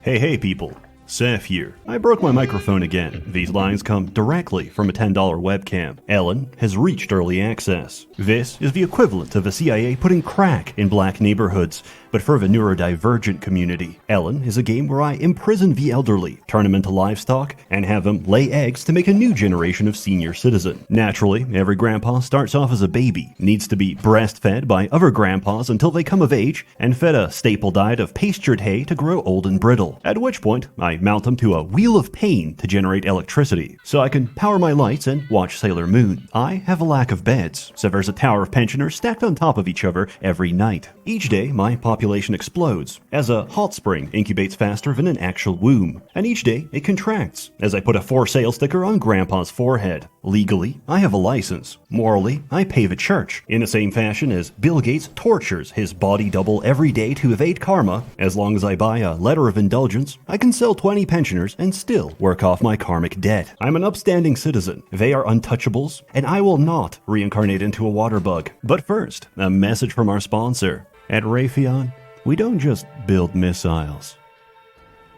Hey people, Sseth here. I broke my microphone again. These lines come directly from a $10 webcam. Elin has reached early access. This is the equivalent of the CIA putting crack in black neighborhoods, but for the neurodivergent community. Elin is a game where I imprison the elderly, turn them into livestock, and have them lay eggs to make a new generation of senior citizen. Naturally, every grandpa starts off as a baby, needs to be breastfed by other grandpas until they come of age, and fed a staple diet of pastured hay to grow old and brittle. At which point, I mount them to a wheel of pain to generate electricity, so I can power my lights and watch Sailor Moon. I have a lack of beds, so there's a tower of pensioners stacked on top of each other every night. Each day, my population explodes, as a hot spring incubates faster than an actual womb, and each day it contracts, as I put a for sale sticker on Grandpa's forehead. Legally, I have a license. Morally, I pay the church. In the same fashion as Bill Gates tortures his body double every day to evade karma, as long as I buy a letter of indulgence, I can sell 20 pensioners and still work off my karmic debt. I'm an upstanding citizen. They are untouchables, and I will not reincarnate into a water bug. But first, a message from our sponsor. At Raytheon, we don't just build missiles.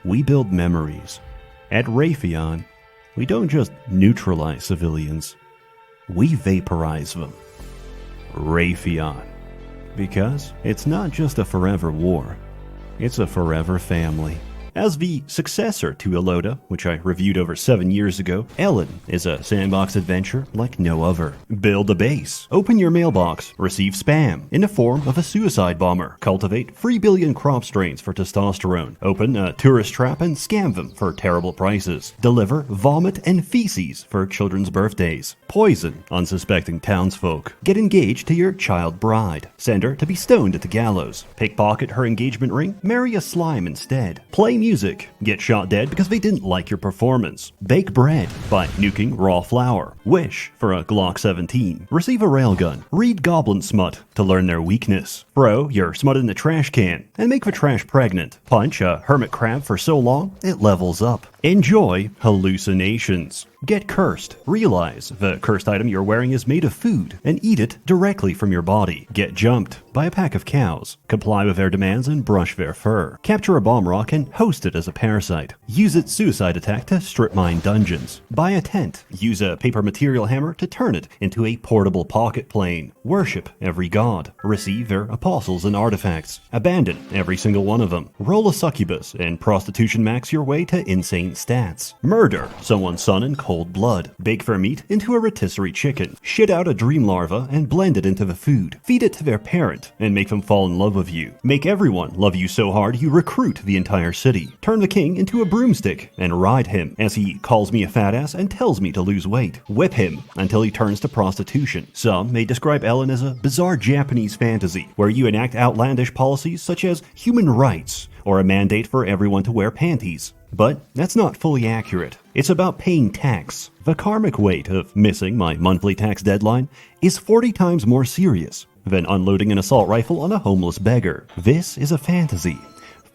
We build memories. At Raytheon, we don't just neutralize civilians. We vaporize them. Raytheon. Because it's not just a forever war. It's a forever family. As the successor to Eloda, which I reviewed over 7 years ago, Elin is a sandbox adventure like no other. Build a base, open your mailbox, receive spam in the form of a suicide bomber, cultivate 3 billion crop strains for testosterone, open a tourist trap and scam them for terrible prices, deliver vomit and feces for children's birthdays, poison unsuspecting townsfolk, get engaged to your child bride, send her to be stoned at the gallows, pickpocket her engagement ring, marry a slime instead, play music, get shot dead because they didn't like your performance, bake bread by nuking raw flour, wish for a Glock 17, receive a railgun, read Goblin Smut to learn their weakness, throw your smut in the trash can and make the trash pregnant, punch a hermit crab for so long it levels up, enjoy hallucinations. Get cursed. Realize the cursed item you're wearing is made of food and eat it directly from your body. Get jumped by a pack of cows. Comply with their demands and brush their fur. Capture a bomb rock and host it as a parasite. Use its suicide attack to strip mine dungeons. Buy a tent. Use a paper material hammer to turn it into a portable pocket plane. Worship every god. Receive their apostles and artifacts. Abandon every single one of them. Roll a succubus and prostitution max your way to insane stats. Murder someone's son in cold blood. Bake their meat into a rotisserie chicken. Shit out a dream larva and blend it into the food. Feed it to their parent and make them fall in love with you. Make everyone love you so hard you recruit the entire city. Turn the king into a broomstick and ride him as he calls me a fat ass and tells me to lose weight. Whip him until he turns to prostitution. Some may describe Elin as a bizarre Japanese fantasy where you enact outlandish policies such as human rights or a mandate for everyone to wear panties. But that's not fully accurate. It's about paying tax. The karmic weight of missing my monthly tax deadline is 40 times more serious than unloading an assault rifle on a homeless beggar. This is a fantasy,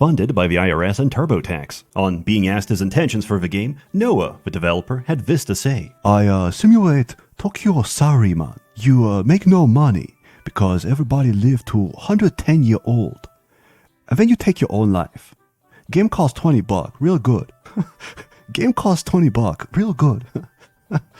funded by the IRS and TurboTax. On being asked his intentions for the game, Noah, the developer, had this to say. I simulate Tokyo salaryman. You make no money because everybody live to 110 year old. And then you take your own life. Game costs $20, real good. Game costs $20, real good.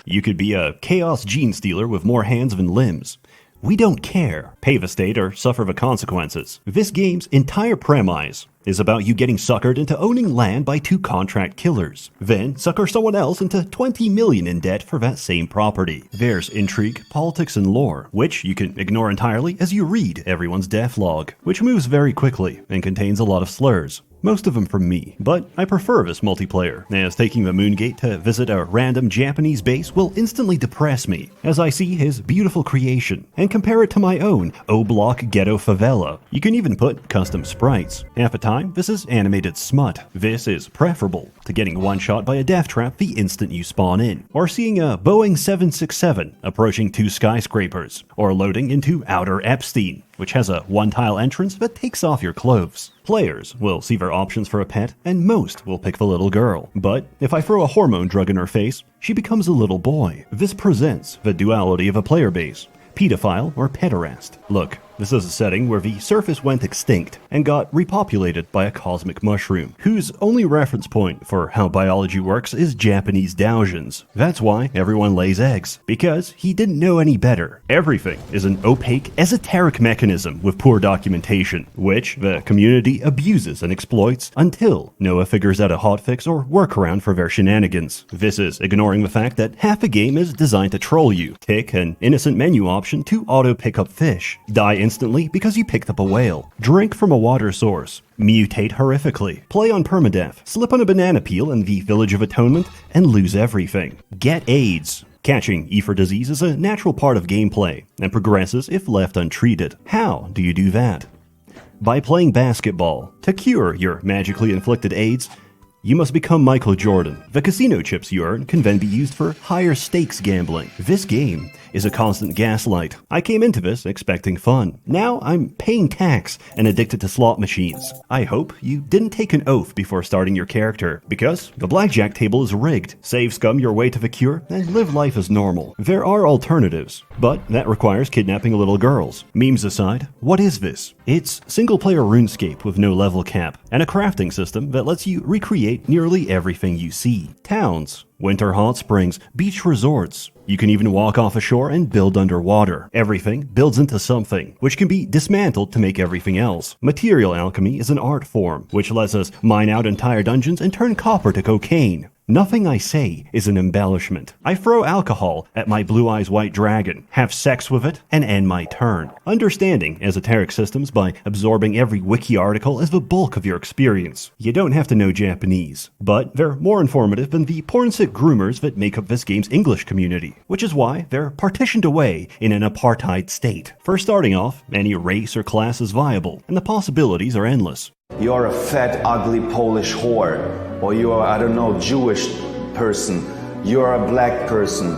You could be a chaos gene stealer with more hands than limbs. We don't care. Pay the state or suffer the consequences. This game's entire premise is about you getting suckered into owning land by 2 contract killers. Then sucker someone else into 20 million in debt for that same property. There's intrigue, politics, and lore, which you can ignore entirely as you read everyone's death log, which moves very quickly and contains a lot of slurs. Most of them from me, but I prefer this multiplayer, as taking the Moongate to visit a random Japanese base will instantly depress me, as I see his beautiful creation, and compare it to my own O-Block Ghetto Favela. You can even put custom sprites. Half the time, this is animated smut. This is preferable to getting one-shot by a death trap the instant you spawn in, or seeing a Boeing 767 approaching 2 skyscrapers, or loading into Outer Epstein, which has a one-tile entrance that takes off your clothes. Players will see their options for a pet, and most will pick the little girl. But if I throw a hormone drug in her face, she becomes a little boy. This presents the duality of a player base, pedophile or pederast. Look, This is a setting where the surface went extinct and got repopulated by a cosmic mushroom, whose only reference point for how biology works is Japanese doujins. That's why everyone lays eggs, because he didn't know any better. Everything is an opaque, esoteric mechanism with poor documentation, which the community abuses and exploits until Noah figures out a hotfix or workaround for their shenanigans. This is ignoring the fact that half a game is designed to troll you. Pick an innocent menu option to auto-pick up fish. Die instantly because you picked up a whale. Drink from a water source. Mutate horrifically. Play on permadeath. Slip on a banana peel in the Village of Atonement and lose everything. Get AIDS. Catching Ephor disease is a natural part of gameplay and progresses if left untreated. How do you do that? By playing basketball. To cure your magically inflicted AIDS, you must become Michael Jordan. The casino chips you earn can then be used for higher stakes gambling. This game is a constant gaslight. I came into this expecting fun. Now I'm paying tax and addicted to slot machines. I hope you didn't take an oath before starting your character, because the blackjack table is rigged. Save scum your way to the cure and live life as normal. There are alternatives, but that requires kidnapping little girls. Memes aside, what is this? It's single-player RuneScape with no level cap, and a crafting system that lets you recreate nearly everything you see. Towns, winter hot springs, beach resorts. You can even walk off a shore and build underwater. Everything builds into something, which can be dismantled to make everything else. Material alchemy is an art form, which lets us mine out entire dungeons and turn copper to cocaine. Nothing I say is an embellishment. I throw alcohol at my blue eyes white dragon, have sex with it, and end my turn. Understanding esoteric systems by absorbing every wiki article is the bulk of your experience. You don't have to know Japanese, but they're more informative than the porn-sick groomers that make up this game's English community, which is why they're partitioned away in an apartheid state. First starting off, any race or class is viable, and the possibilities are endless. You're a fat, ugly Polish whore. Or you're, I don't know, Jewish person. You're a black person.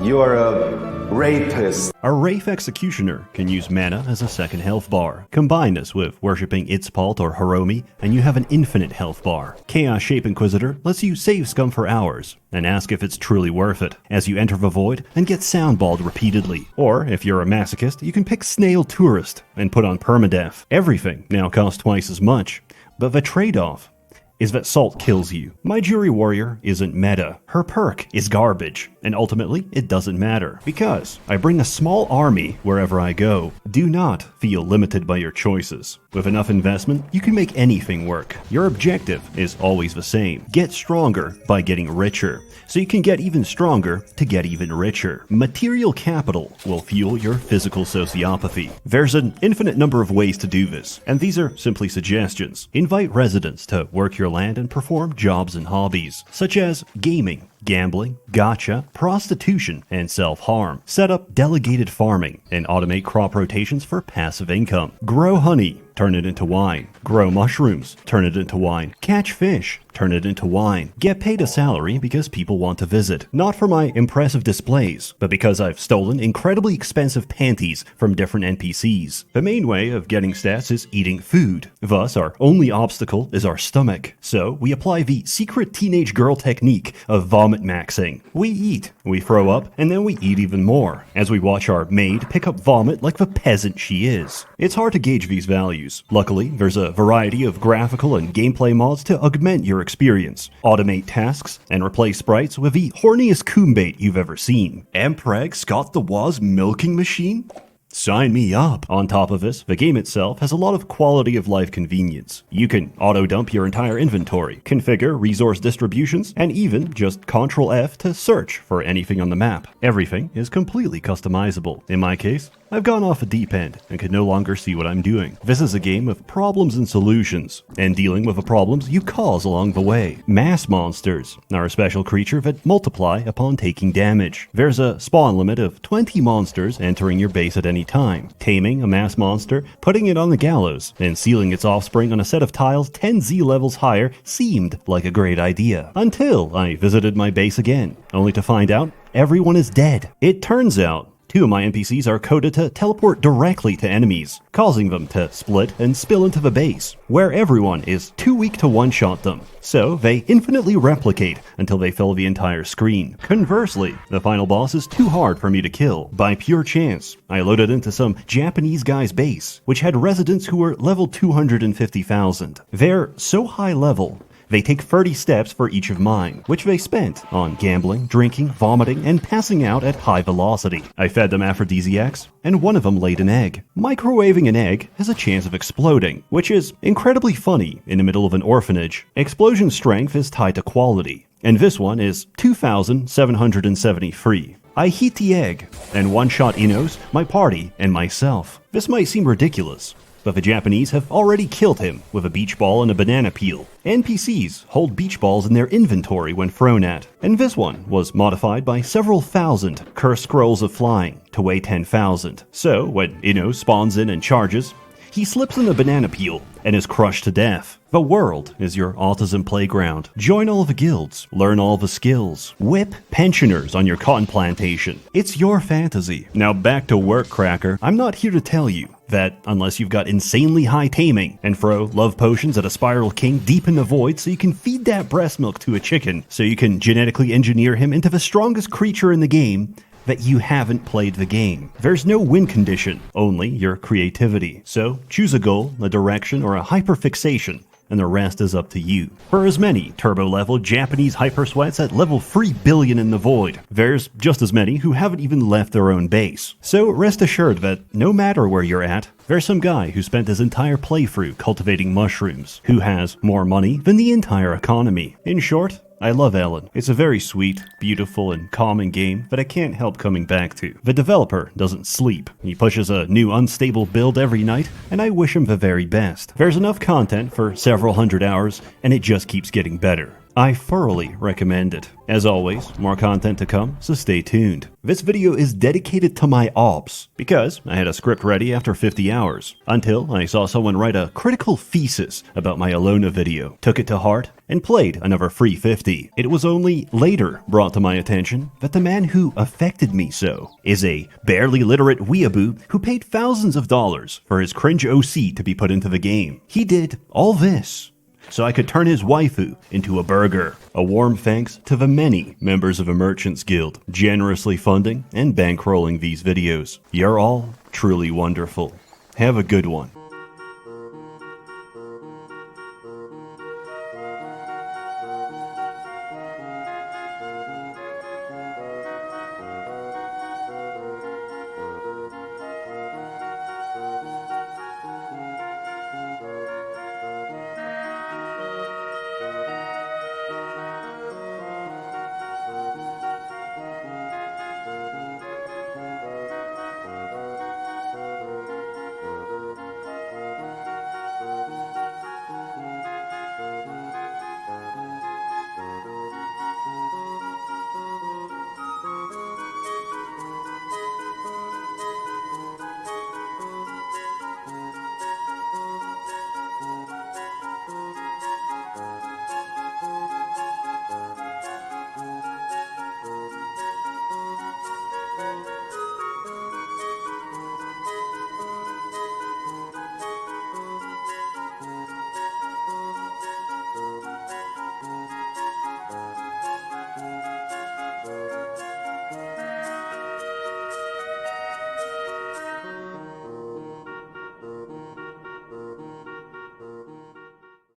You're a rapist. A Wraith Executioner can use mana as a second health bar. Combine this with worshipping Itzpalt or Hiromi, and you have an infinite health bar. Chaos Shape Inquisitor lets you save scum for hours, and ask if it's truly worth it, as you enter the void and get soundballed repeatedly. Or, if you're a masochist, you can pick Snail Tourist and put on permadeath. Everything now costs twice as much, but the trade-off is that salt kills you. My Jury Warrior isn't meta. Her perk is garbage, and ultimately, it doesn't matter, because I bring a small army wherever I go. Do not feel limited by your choices. With enough investment, you can make anything work. Your objective is always the same. Get stronger by getting richer, so you can get even stronger to get even richer. Material capital will fuel your physical sociopathy. There's an infinite number of ways to do this, and these are simply suggestions. Invite residents to work your land and perform jobs and hobbies, such as gaming, gambling, gacha, prostitution, and self-harm. Set up delegated farming and automate crop rotations for passive income. Grow honey, turn it into wine. Grow mushrooms, turn it into wine. Catch fish, turn it into wine. Get paid a salary because people want to visit. Not for my impressive displays, but because I've stolen incredibly expensive panties from different NPCs. The main way of getting stats is eating food. Thus, our only obstacle is our stomach. So, we apply the secret teenage girl technique of vomit maxing. We eat, we throw up, and then we eat even more, as we watch our maid pick up vomit like the peasant she is. It's hard to gauge these values. Luckily, there's a variety of graphical and gameplay mods to augment your experience. Automate tasks, and replace sprites with the horniest combait you've ever seen. Ampreg Scott the Woz milking machine? Sign me up! On top of this, the game itself has a lot of quality of life convenience. You can auto-dump your entire inventory, configure resource distributions, and even just Ctrl F to search for anything on the map. Everything is completely customizable. In my case, I've gone off a deep end and can no longer see what I'm doing. This is a game of problems and solutions, and dealing with the problems you cause along the way. Mass monsters are a special creature that multiply upon taking damage. There's a spawn limit of 20 monsters entering your base at any time. Taming a mass monster, putting it on the gallows, and sealing its offspring on a set of tiles 10 Z levels higher seemed like a great idea. Until I visited my base again, only to find out everyone is dead. It turns out 2 of my NPCs are coded to teleport directly to enemies, causing them to split and spill into the base, where everyone is too weak to one-shot them. So they infinitely replicate until they fill the entire screen. Conversely, the final boss is too hard for me to kill. By pure chance, I loaded into some Japanese guy's base, which had residents who were level 250,000. They're so high level, they take 30 steps for each of mine, which they spent on gambling, drinking, vomiting, and passing out at high velocity. I fed them aphrodisiacs, and one of them laid an egg. Microwaving an egg has a chance of exploding, which is incredibly funny in the middle of an orphanage. Explosion strength is tied to quality, and this one is 2,773. I heat the egg, and one-shot Inos, my party, and myself. This might seem ridiculous, but the Japanese have already killed him with a beach ball and a banana peel. NPCs hold beach balls in their inventory when thrown at, and this one was modified by several thousand cursed scrolls of flying to weigh 10,000. So when Ino spawns in and charges, he slips in the banana peel and is crushed to death. The world is your autism playground. Join all the guilds, learn all the skills, whip pensioners on your cotton plantation. It's your fantasy. Now back to work, Cracker. I'm not here to tell you that unless you've got insanely high taming and throw love potions at a spiral king deep in the void so you can feed that breast milk to a chicken, so you can genetically engineer him into the strongest creature in the game, that you haven't played the game. There's no win condition, only your creativity. So choose a goal, a direction, or a hyperfixation, and the rest is up to you. For as many turbo-level Japanese hypersweats at level 3 billion in the void, there's just as many who haven't even left their own base. So rest assured that no matter where you're at, there's some guy who spent his entire playthrough cultivating mushrooms, who has more money than the entire economy. In short, I love Elin. It's a very sweet, beautiful, and calming game that I can't help coming back to. The developer doesn't sleep. He pushes a new unstable build every night, and I wish him the very best. There's enough content for several hundred hours, and it just keeps getting better. I thoroughly recommend it. As always, more content to come, so stay tuned. This video is dedicated to my ops, because I had a script ready after 50 hours, until I saw someone write a critical thesis about my Alona video, took it to heart, and played another free 50. It was only later brought to my attention that the man who affected me so is a barely literate weeaboo who paid thousands of dollars for his cringe OC to be put into the game. He did all this so I could turn his waifu into a burger. A warm thanks to the many members of a Merchants Guild generously funding and bankrolling these videos. You're all truly wonderful. Have a good one.